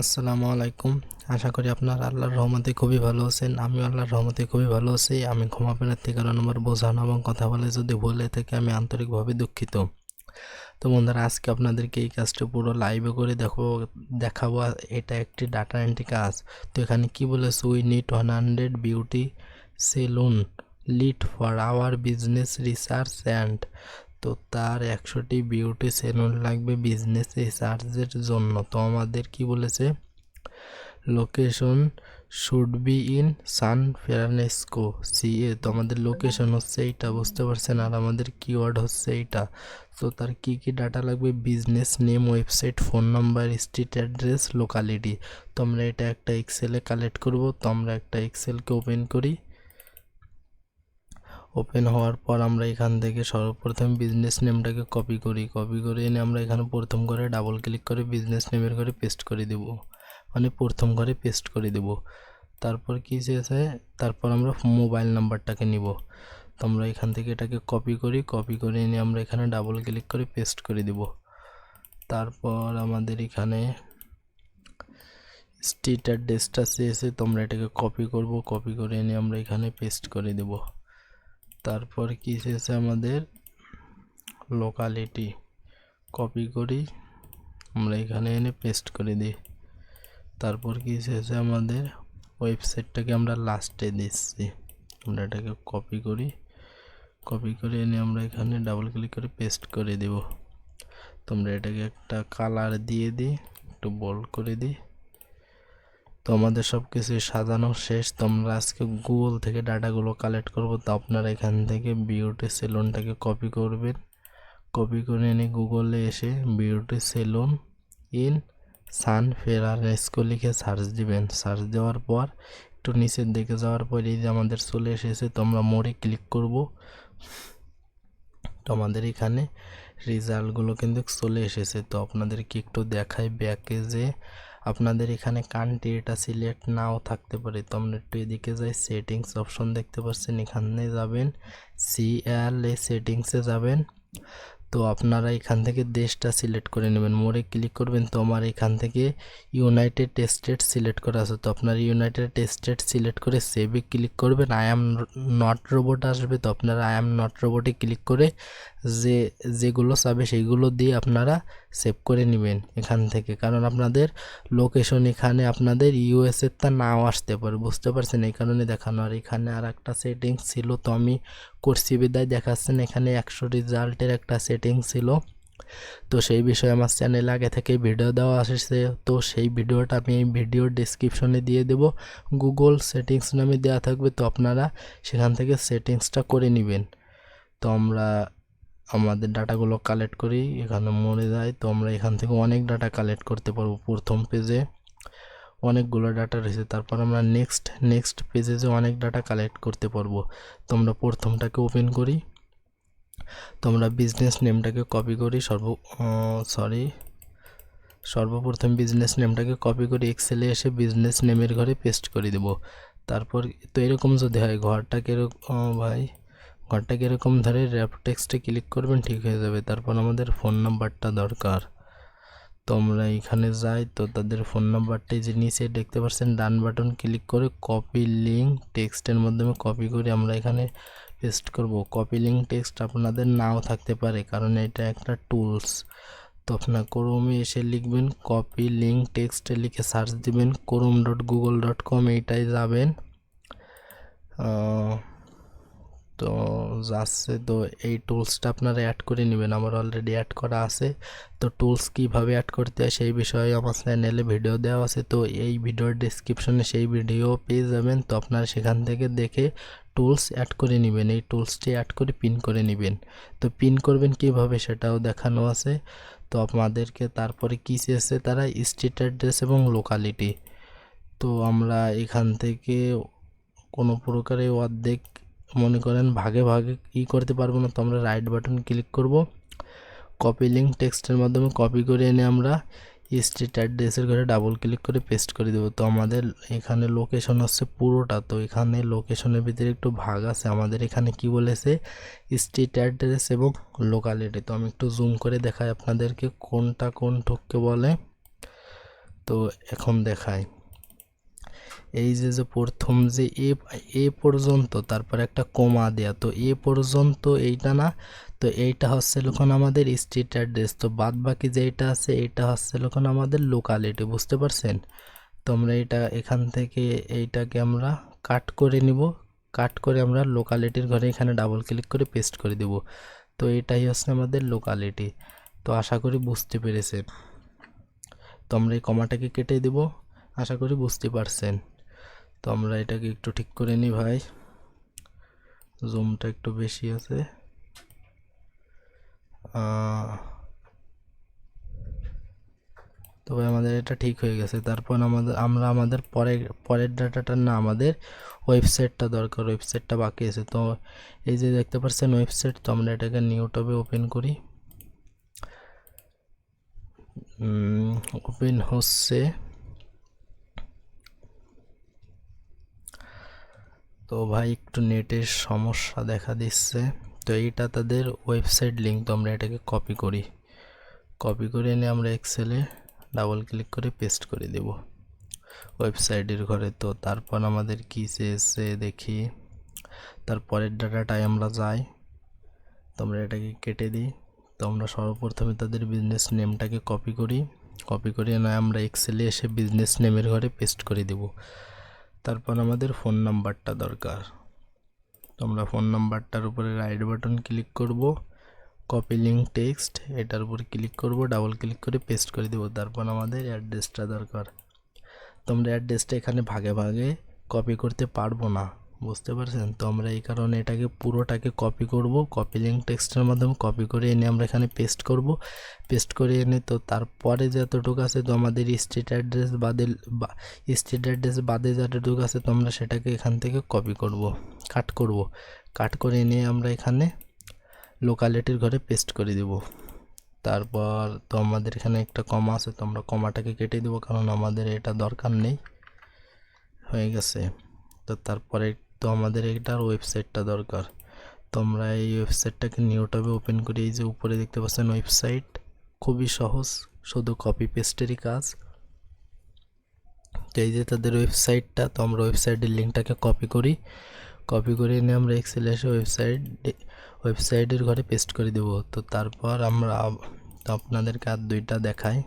আসসালামু আলাইকুম। আশা করি আপনার আল্লাহর রহমতে খুবই ভালো আছেন। আমিও আল্লাহর রহমতে খুবই ভালো আছি। আমি ক্ষমাপ্রার্থী, থেকে নম্বর বোঝানো এবং কথা বলে যদি ভুলে থেকে আমি আন্তরিকভাবে দুঃখিত। তো বন্ধুরা, আজকে আপনাদেরকে এই কাজটা পুরো লাইভে করে দেখাবো। এটা একটি ডাটা এন্ট্রি কাজ। তো এখানে কি বলেছে, we need 100 beauty salon lead for our business research and, তো তার 100টি বিউটি সেলুন লাগবে বিজনেস রিসার্চের জন্য। তো আমাদের কি বলেছে, location should be in San Francisco CA. তো আমাদের লোকেশন হচ্ছে এইটা, বুঝতে পারছেন, আর আমাদের কিওয়ার্ড হচ্ছে এইটা। তো তার কি কি ডাটা লাগবে, business name, website, phone number, street address, locality. তো আমরা এটা একটা এক্সেলে কালেক্ট করব। তো আমরা একটা এক্সেলকে ওপেন করি। ওপেন হওয়ার পর আমরা এখান থেকে সর্বপ্রথম বিজনেস নেমটাকে কপি করে এনে আমরা এখানে প্রথম করে ডাবল ক্লিক করে বিজনেস নেমের ঘরে পেস্ট করে দেব, মানে প্রথম ঘরে পেস্ট করে দেব। তারপর কি চেয়েছে, তারপর আমরা মোবাইল নাম্বারটাকে নিব। তো আমরা এখান থেকে এটাকে কপি করে এনে আমরা এখানে ডাবল ক্লিক করে পেস্ট করে দেব। তারপর আমাদের এখানে স্ট্রিট অ্যাড্রেসটা চেয়েছে, তো আমরা এটাকে কপি করে এনে আমরা এখানে পেস্ট করে দেব। তারপর কি চেয়েছে আমাদের, লোকালিটি, কপি করি আমরা এখানে এনে পেস্ট করে দিই। তারপর কি চেয়েছে আমাদের, ওয়েবসাইটটাকে আমরা লাস্টে দিচ্ছি। আমরা এটাকে কপি করে এনে আমরা এখানে ডাবল ক্লিক করে পেস্ট করে দেব। তোমরা এটাকে একটা কালার দিয়ে দিই, একটু বোল্ড করে দিই। তো আমাদের সব কিছু সাজানো শেষ। তোমরা আজকে গুগল থেকে ডাটাগুলো কালেক্ট করবো। তো আপনারা এখান থেকে বিউটি সেলুনটাকে কপি করবেন। কপি করে এনে গুগলে এসে beauty salon in San Francisco লিখে সার্চ দিবেন। সার্চ দেওয়ার পর একটু নিচের দিকে যাওয়ার পর এই যে আমাদের চলে এসেছে। তো আমরা মোড়ে ক্লিক করব। তো আমাদের এখানে রেজাল্টগুলো কিন্তু চলে এসেছে। তো আপনাদেরকে একটু দেখাই ব্যাকে যে আপনাদের এখানে কান্ট্রি এটা সিলেক্ট নাও থাকতে পারে। তো আমরা একটু এদিকে যাই, সেটিংস অপশন দেখতে পাচ্ছেন, এখানে যাবেন, সিএলএ সেটিংসে যাবেন। তো আপনারা এখান থেকে দেশটা সিলেক্ট করে নেবেন, মোড়ে ক্লিক করবেন। তো আমার এখান থেকে ইউনাইটেড স্টেট সিলেক্ট করা আছে। তো আপনারা ইউনাইটেড স্টেট সিলেক্ট করে সেভে ক্লিক করবেন। আই অ্যাম নট রোবট আসবে। তো আপনারা আই অ্যাম নট রোবটে ক্লিক করে যেগুলো চাবে সেইগুলো দিয়ে আপনারা সেভ করে নেবেন এখান থেকে, কারণ আপনাদের লোকেশন এখানে আপনাদের ইউএসএর তা নাও আসতে পারে, বুঝতে পারছেন, এই কারণে দেখানো। আর এখানে আর একটা সেটিংস ছিল, তো আমি করছি বিদায় দেখাচ্ছেন। এখানে 100 রেজাল্টের একটা সেটিং ছিল, তো সেই বিষয়ে আমার চ্যানেলে আগে থেকে ভিডিও দেওয়া আসছে। তো সেই ভিডিওটা আমি এই ভিডিওর ডেসক্রিপশনে দিয়ে দেব, গুগল সেটিংস নামে দেওয়া থাকবে। তো আপনারা সেখান থেকে সেটিংসটা করে নেবেন। তো আমরা আমাদের ডাটাগুলো কালেক্ট করি, এখানে মরে যায়। তো আমরা এখান থেকে অনেক ডাটা কালেক্ট করতে পারবো। প্রথম পেজে অনেকগুলো ডাটা রয়েছে, তারপর আমরা নেক্সট পেজে যে অনেক ডাটা কালেক্ট করতে পারবো। তো আমরা প্রথমটাকে ওপেন করি। তো আমরা বিজনেস নেমটাকে কপি করি, সর্বপ্রথম বিজনেস নেমটাকে কপি করে এক্সেলে এসে বিজনেস নেমের ঘরে পেস্ট করে দেব। তারপর তো এরকম যদি হয়, ঘরটাকে এরকম ধরে র্যাপ টেক্সটে ক্লিক করবেন, ঠিক হয়ে যাবে। তারপর আমাদের ফোন নাম্বারটা দরকার। তো আমরা এখানে যাই, তো তাদের ফোন নাম্বারটা যে নিচে দেখতে পাচ্ছেন ডান বাটন ক্লিক করে কপি লিঙ্ক টেক্সটের মাধ্যমে কপি করে আমরা এখানে পেস্ট করব। কপি লিঙ্ক টেক্সট আপনাদের নাও থাকতে পারে, কারণ এটা একটা টুলস। তো আপনার ক্রোমে এসে লিখবেন কপি লিঙ্ক টেক্সটে, লিখে সার্চ দিবেন chrome.google.com, এইটাই যাবেন। তো যাচ্ছে, তো এই টুলসটা আপনারা অ্যাড করে নেবেন, আমার অলরেডি অ্যাড করা আছে। তো টুলস কিভাবে অ্যাড করতে হয় সেই বিষয়ে আমার চ্যানেলে ভিডিও দেওয়া আছে। তো এই ভিডিওর ডেসক্রিপশনে সেই ভিডিও পেয়ে যাবেন। তো আপনারা সেখান থেকে দেখে টুলস অ্যাড করে নেবেন। এই টুলসটি অ্যাড করে পিন করে নেবেন। তো পিন করবেন কিভাবে সেটাও দেখানো আছে। তো আপনাদেরকে তারপরে কী চেয়েছে তারা, স্ট্রিট অ্যাড্রেস এবং লোকালিটি। তো আমরা এখান থেকে কোনো প্রকারে অর্ধেক মনে করেন ভাগে ভাগে করতে পারবো না। তো আমরা রাইট বাটন ক্লিক করব, কপি লিঙ্ক টেক্সটের মাধ্যমে কপি করে এনে আমরা স্ট্রিট অ্যাড্রেসের ঘরে ডাবল ক্লিক করে পেস্ট করে দেবো। তো আমাদের এখানে লোকেশন হচ্ছে পুরোটা। তো এখানে লোকেশনের ভিতরে একটু ভাগ আছে। আমাদের এখানে কি বলেছে, স্ট্রিট অ্যাড্রেস এবং লোকালিটি। তো আমি একটু জুম করে দেখাই আপনাদেরকে কোনটা কোন ঠককে বলে। তো এখন দেখাই, এই যে প্রথম যে এ পর্যন্ত, তারপর একটা কমা দেয়া, তো এ পর্যন্ত এইটা না, তো এইটা হচ্ছে লোকন আমাদের স্ট্রিট অ্যাড্রেস, তো বাদ বাকি যেটা আছে এইটা হচ্ছে লোকন আমাদের লোকালিটি, বুঝতে পারছেন? তো আমরা এটা এখান থেকে এইটাকে আমরা কাট করে নিব, কাট করে আমরা লোকালিটির ঘরে এখানে ডাবল ক্লিক করে পেস্ট করে দেব। তো এটাই হচ্ছে আমাদের লোকালিটি। তো আশা করি বুঝতে পেরেছেন। তো আমরা এই কমাটাকে কেটে দেব, আশা করি বুঝতে পারছেন। তো আমরা এটাকে একটু ঠিক করে নিই ভাই, জুমটা একটু বেশি আছে। তবে আমাদের এটা ঠিক হয়ে গেছে। তারপর আমরা আমাদের পরের ডাটাটা না, আমাদের ওয়েবসাইটটা দরকার, ওয়েবসাইটটা বাকি আছে। তো এই যে দেখতে পাচ্ছেন ওয়েবসাইট, তো আমরা এটাকে নিউ ট্যাবে ওপেন করি। ওপেন হচ্ছে। তো ভাই একটু নেটের সমস্যা দেখা দিচ্ছে। তো এইটা তাদের ওয়েবসাইট লিঙ্ক, তো আমরা এটাকে কপি করি, কপি করে এনে আমরা এক্সেলে ডাবল ক্লিক করে পেস্ট করে দেব ওয়েবসাইটের ঘরে। তো তারপর আমাদের কি চেয়েছে দেখি, তারপরের ডাটাটায় আমরা যাই, তো আমরা এটাকে কেটে দিই। তো আমরা সর্বপ্রথমে তাদের বিজনেস নেমটাকে কপি করি, কপি করে নয় আমরা এক্সেলে এসে বিজনেস নেমের ঘরে পেস্ট করে দেব। তারপর আমাদের ফোন নাম্বারটা দরকার, তো আমরা ফোন নাম্বারটার উপরে রাইট বাটন ক্লিক করব, কপি লিঙ্ক টেক্সট, এটার উপর ক্লিক করব, ডাবল ক্লিক করে পেস্ট করে দেব। তারপর আমাদের অ্যাড্রেসটা দরকার, তো আমরা অ্যাড্রেসটা এখানে ভাগে ভাগে কপি করতে পারবো না, বুঝতে পারছেন? তো আমরা এই কারণে এটাকে পুরোটাকে কপি করব, কপি লিঙ্ক টেক্সটের মাধ্যমে কপি করে এনে আমরা এখানে পেস্ট করব, পেস্ট করে এনে তো তারপরে যতটুকু আছে, তো আমাদের স্ট্রিট অ্যাড্রেস বাদে যতটুকু আছে, তো আমরা সেটাকে এখান থেকে কপি করব, কাট করব, কাট করে এনে আমরা এখানে লোকালিটির ঘরে পেস্ট করে দেব। তারপর তো আমাদের এখানে একটা কমা আছে, তো আমরা কমাটাকে কেটে দেবো, কারণ আমাদের এটা দরকার নেই, হয়ে গেছে। তো তারপরে তো আমাদের এটার ওয়েবসাইটটা দরকার, তো আমরা এই ওয়েবসাইটটাকে নিউ ট্যাবে ওপেন করি। এই যে উপরে দেখতে পাচ্ছেন ওয়েবসাইট, খুবই সহজ, শুধু কপি পেস্টেরই কাজ। তো এই যে তাদের ওয়েবসাইটটা, তো আমরা ওয়েবসাইটের লিঙ্কটাকে কপি করি, কপি করে এনে আমরা এক্সেলে এসে ওয়েবসাইটের ঘরে পেস্ট করে দেব। তো তারপর আমরা তো আপনাদেরকে আর দুইটা দেখাই,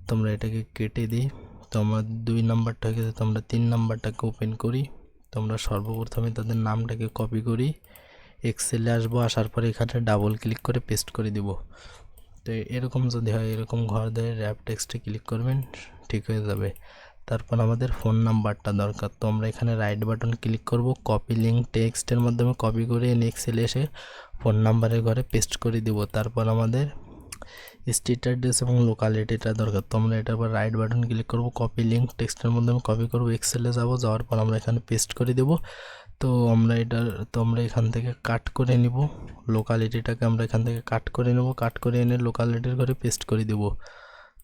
তোমরা এটাকে কেটে দিই। তো আমার 2 নাম্বারটা হয়ে গেছে, তো আমরা 3 নাম্বারটাকে ওপেন করি। তোমরা সর্বপ্রথমে তাদের নামটাকে কপি করি, এক্সেলে আসবো, আসার পরে এখানে ডাবল ক্লিক করে পেস্ট করে দিব। তো এরকম যদি হয়, এরকম ঘর ধরে র্যাপ টেক্সটে ক্লিক করবেন, ঠিক হয়ে যাবে। তারপর আমাদের ফোন নাম্বারটা দরকার, তো আমরা এখানে রাইট বাটন ক্লিক করব, কপি লিঙ্ক টেক্সটের মাধ্যমে কপি করে এক্সেলে এসে ফোন নাম্বারের ঘরে পেস্ট করে দিব। তারপর আমাদের স্ট্রিট অ্যাড্রেস এবং লোকালিটিটা দরকার, তো আমরা এটার পর রাইট বাটন ক্লিক করব, কপি লিঙ্ক টেক্সটের মাধ্যমে কপি করব, এক্সেলে যাব, যাওয়ার পর আমরা এখানে পেস্ট করে দেব। তো আমরা এখান থেকে কাট করে নিব, লোকালিটিটাকে আমরা এখান থেকে কাট করে নেব, কাট করে এনে লোকালিটির ঘরে পেস্ট করে দেব।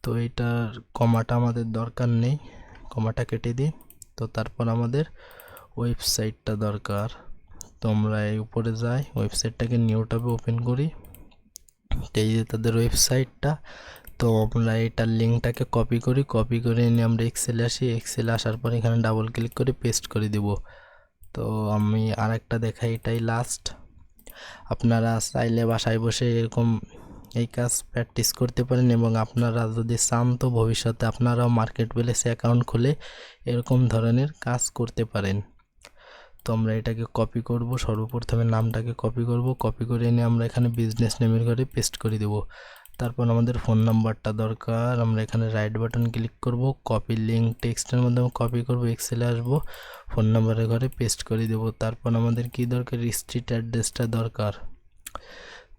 তো এইটার কমাটা আমাদের দরকার নেই, কমাটা কেটে দিই। তো তারপর আমাদের ওয়েবসাইটটা দরকার, তো আমরা এই উপরে যাই, ওয়েবসাইটটাকে নিউ ট্যাবে ওপেন করি। এই যে তাদের ওয়েবসাইটটা, তো আমরা এটার লিঙ্কটাকে কপি করি, কপি করে এনে আমরা এক্সেলে আসি, এক্সেলে আসার পর এখানে ডাবল ক্লিক করে পেস্ট করে দেব। তো আমি আরেকটা দেখাই, এটাই লাস্ট। আপনারা চাইলে বাসায় বসে এরকম এই কাজ প্র্যাকটিস করতে পারেন, এবং আপনারা যদি চান তো ভবিষ্যতে আপনারাও মার্কেট প্লেসে অ্যাকাউন্ট খুলে এরকম ধরনের কাজ করতে পারেন। তো আমরা এটাকে কপি করব, সর্বপ্রথমে নামটাকে কপি করব, কপি করে এনে আমরা এখানে বিজনেস নেমের ঘরে পেস্ট করে দেব। তারপর আমাদের ফোন নাম্বারটা দরকার, আমরা এখানে রাইট বাটন ক্লিক করব, কপি লিঙ্ক টেক্সটের মাধ্যমে কপি করব, এক্সেলে আসব, ফোন নাম্বারের ঘরে পেস্ট করে দেব। তারপর আমাদের কি দরকার, স্ট্রিট অ্যাড্রেসটা দরকার,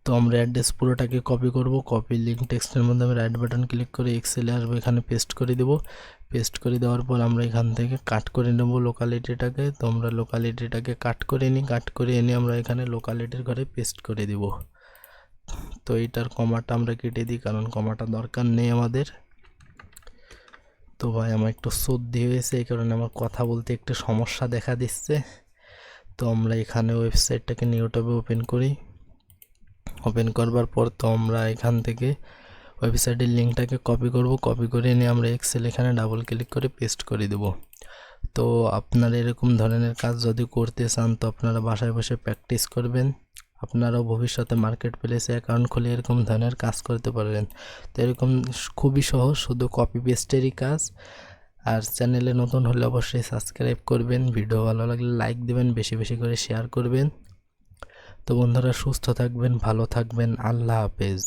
তো আমরা অ্যাড্রেস পুরোটাকে কপি করব, কপি লিঙ্ক টেক্সটের মাধ্যমে রাইট বাটন ক্লিক করে এক্সেলে আসবো, এখানে পেস্ট করে দেব। পেস্ট করে দেওয়ার পর আমরা এখান থেকে কাট করে নেব লোকালিটিটাকে, তো আমরা লোকালিটিটাকে কাট করে নিই, কাট করে এনে আমরা এখানে লোকালিটির ঘরে পেস্ট করে দেব। তো এইটার কমাটা আমরা কেটে দিই, কারণ কমাটা দরকার নেই আমাদের। তো ভাই আমার একটু সর্দি হয়েছে, এই কারণে আমার কথা বলতে একটু সমস্যা দেখা দিচ্ছে। তো আমরা এখানে ওয়েবসাইটটাকে নিউ ট্যাবে ওপেন করি, ওপেন করবার পর তো আমরা এখান থেকে ওয়েবসাইটের লিঙ্কটাকে কপি করব, কপি করে নিয়ে আমরা এক্সেল এখানে ডাবল ক্লিক করে পেস্ট করে দেব। তো আপনারা এরকম ধরনের কাজ যদি করতে চান তো আপনারা বাসায় বসে প্র্যাকটিস করবেন, আপনারাও ভবিষ্যতে মার্কেট প্লেসে অ্যাকাউন্ট খুলে এরকম ধরনের কাজ করতে পারবেন। তো এরকম খুবই সহজ, শুধু কপি পেস্টেরই কাজ। আর চ্যানেলে নতুন হলে অবশ্যই সাবস্ক্রাইব করবেন, ভিডিও ভালো লাগলে লাইক দিবেন, বেশি বেশি করে শেয়ার করবেন। তো বন্ধুরা সুস্থ থাকবেন, ভালো থাকবেন, আল্লাহ হাফেজ।